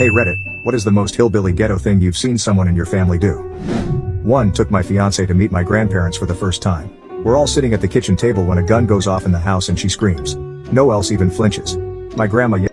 Hey Reddit, what is the most hillbilly ghetto thing you've seen someone in your family do? 1. Took my fiance to meet my grandparents for the first time. We're all sitting at the kitchen table when a gun goes off in the house and she screams. No else even flinches. My grandma yells.